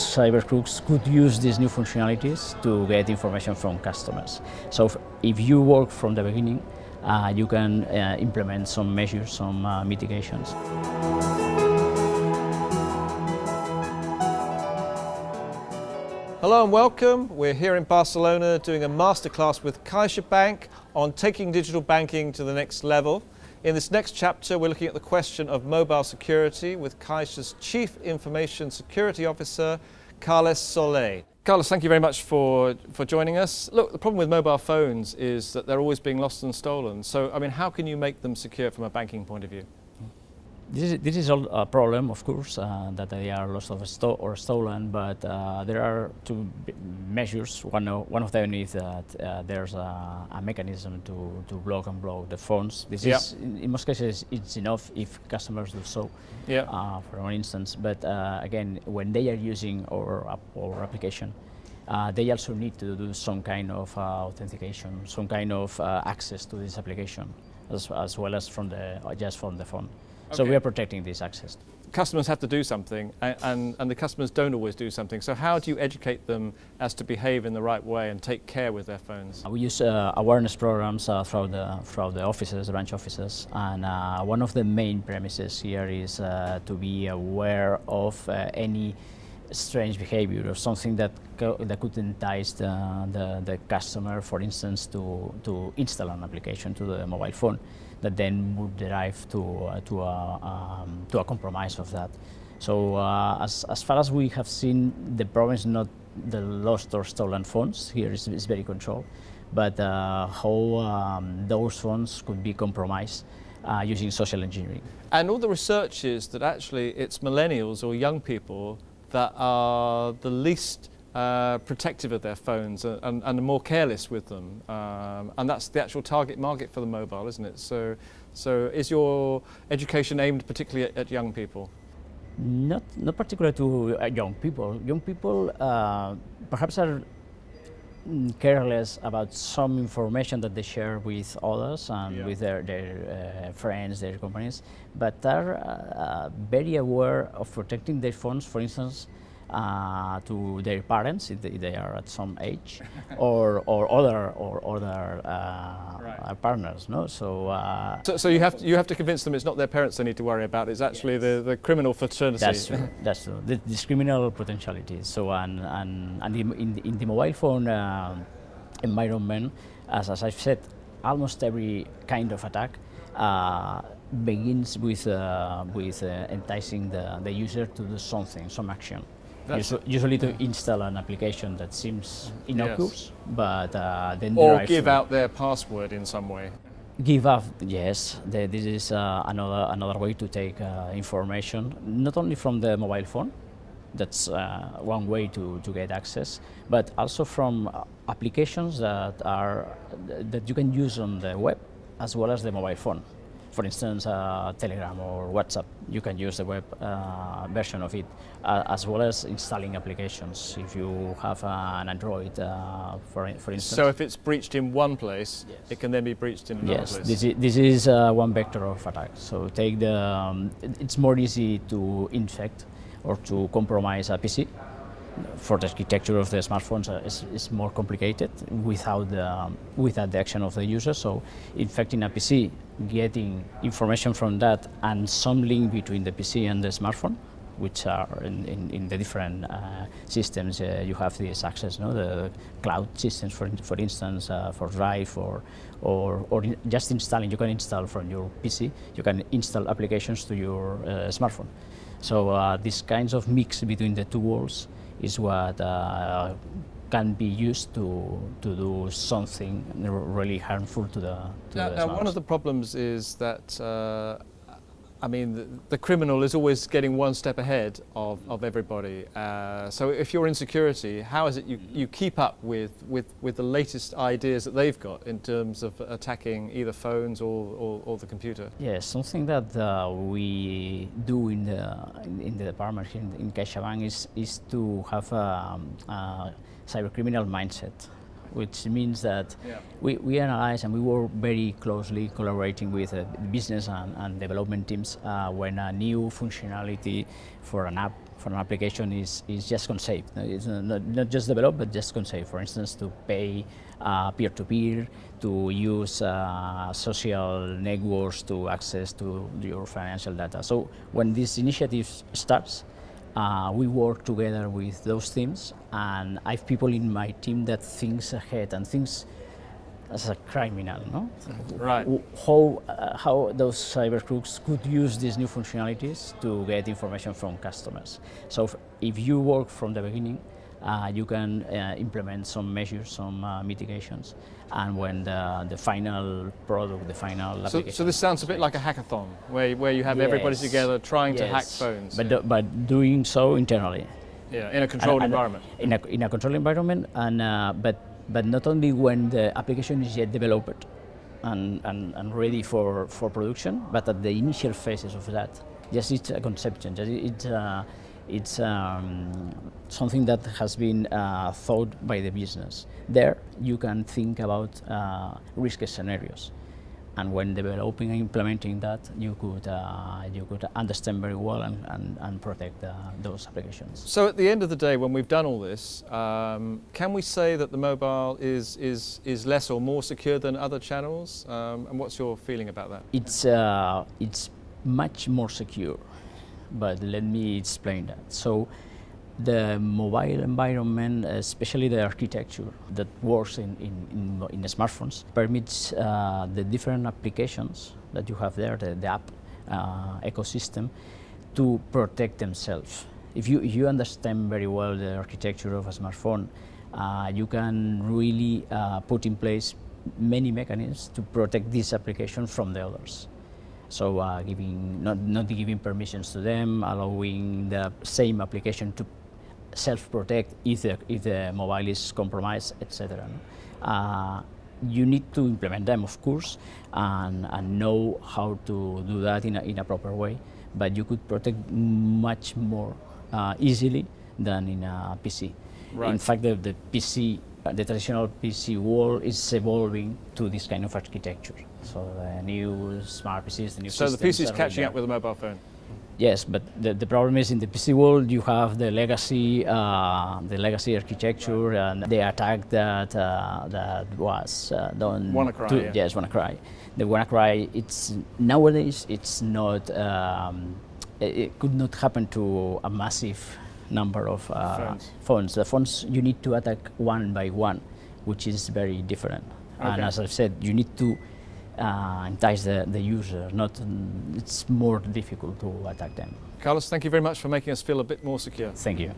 cyber crooks could use these new functionalities to get information from customers. So if you work from the beginning, you can implement some measures, some mitigations. Hello and welcome. We're here in Barcelona doing a masterclass with CaixaBank on taking digital banking to the next level. In this next chapter, we're looking at the question of mobile security with Caixa's Chief Information Security Officer, Carlos Solé. Carlos, thank you very much for joining us. Look, the problem with mobile phones is that they're always being lost and stolen. So, I mean, how can you make them secure from a banking point of view? This is a problem, of course, that they are lost or stolen, but there are two measures. One of them is that there's a mechanism to block and block the phones. This is, in most cases, it's enough if customers do so, for instance. But again, when they are using our application, they also need to do some kind of authentication, some kind of access to this application, as well as just from the phone. So we are protecting this access. Customers have to do something, and the customers don't always do something. So how do you educate them as to behave in the right way and take care with their phones? We use awareness programs throughout the offices, branch offices, and one of the main premises here is to be aware of any strange behavior or something that could entice the customer, for instance, to install an application to the mobile phone that then would derive to a compromise of that. So as far as we have seen, the problem is not the lost or stolen phones. Here is very controlled, but how those phones could be compromised using social engineering. And all the research is that actually it's millennials or young people that are the least protective of their phones and are more careless with them, and that's the actual target market for the mobile, isn't it? So is your education aimed particularly at young people? Not particularly to young people. Young people perhaps are careless about some information that they share with others and with their friends, their companies, but are very aware of protecting their phones, for instance, to their parents if they are at some age, or other partners. No, so you have to convince them it's not their parents they need to worry about. It's actually the criminal fraternity. That's true. That's true. This criminal potentiality. So and in the mobile phone environment, as I've said, almost every kind of attack begins with enticing the user to do something, some action. Usually to install an application that seems innocuous, but then or give out their password in some way. Give up, yes. This is another way to take information, not only from the mobile phone. That's one way to get access, but also from applications that you can use on the web as well as the mobile phone. For instance, Telegram or WhatsApp, you can use the web version of it, as well as installing applications. If you have an Android, for instance. So if it's breached in one place, it can then be breached in another place. Yes, this is one vector of attack. So it's more easy to infect or to compromise a PC. For the architecture of the smartphones, is more complicated without the action of the user. So infecting a PC, getting information from that, and some link between the PC and the smartphone, which are in the different systems. You have this access, the cloud systems, for instance, for Drive or just installing. You can install from your PC. You can install applications to your smartphone. So these kinds of mix between the two worlds is what can be used to do something really harmful to the Now one of the problems is that I mean, the criminal is always getting one step ahead of everybody. So if you're in security, how is it you keep up with the latest ideas that they've got in terms of attacking either phones or the computer? Yes, something that we do in the department here in CaixaBank is to have a cybercriminal mindset, which means that we analyze and we work very closely collaborating with business and development teams when a new functionality for an app, for an application is just conceived. It's not just developed, but just conceived. For instance, to pay peer-to-peer, to use social networks to access to your financial data. So when this initiative starts, we work together with those teams, and I have people in my team that thinks ahead and thinks as a criminal, no? Right. How those cyber crooks could use these new functionalities to get information from customers. So if you work from the beginning, you can implement some measures, some mitigations, and when the final product, the final application. So this sounds a bit like a hackathon, where you have everybody together trying to hack phones. But doing so internally. Yeah, in a controlled environment. In a controlled environment, and but not only when the application is yet developed and ready for production, but at the initial phases of that. Just it's a conception. It's something that has been thought by the business. There you can think about risk scenarios, and when developing and implementing that, you could understand very well and protect those applications. So at the end of the day, when we've done all this, can we say that the mobile is less or more secure than other channels? And what's your feeling about that? It's much more secure, but let me explain that. So the mobile environment, especially the architecture that works in the smartphones, permits the different applications that you have there, the app ecosystem, to protect themselves. If you understand very well the architecture of a smartphone, you can really put in place many mechanisms to protect this application from the others. So not giving permissions to them, allowing the same application to self-protect if the mobile is compromised, etc. You need to implement them, of course, and know how to do that in a proper way. But you could protect much more easily than in a PC. Right. In fact, the PC, the traditional PC world is evolving to this kind of architecture. So the new smart PCs, the new systems. So the PC is catching up with the mobile phone. Yes, but the problem is in the PC world you have the legacy architecture and the attack that was done. WannaCry. Yes, WannaCry. The WannaCry, nowadays it's not. It could not happen to a massive number of phones. The phones you need to attack one by one, which is very different. Okay. And as I've said, you need to entice the user. It's more difficult to attack them. Carlos, thank you very much for making us feel a bit more secure. Thank you.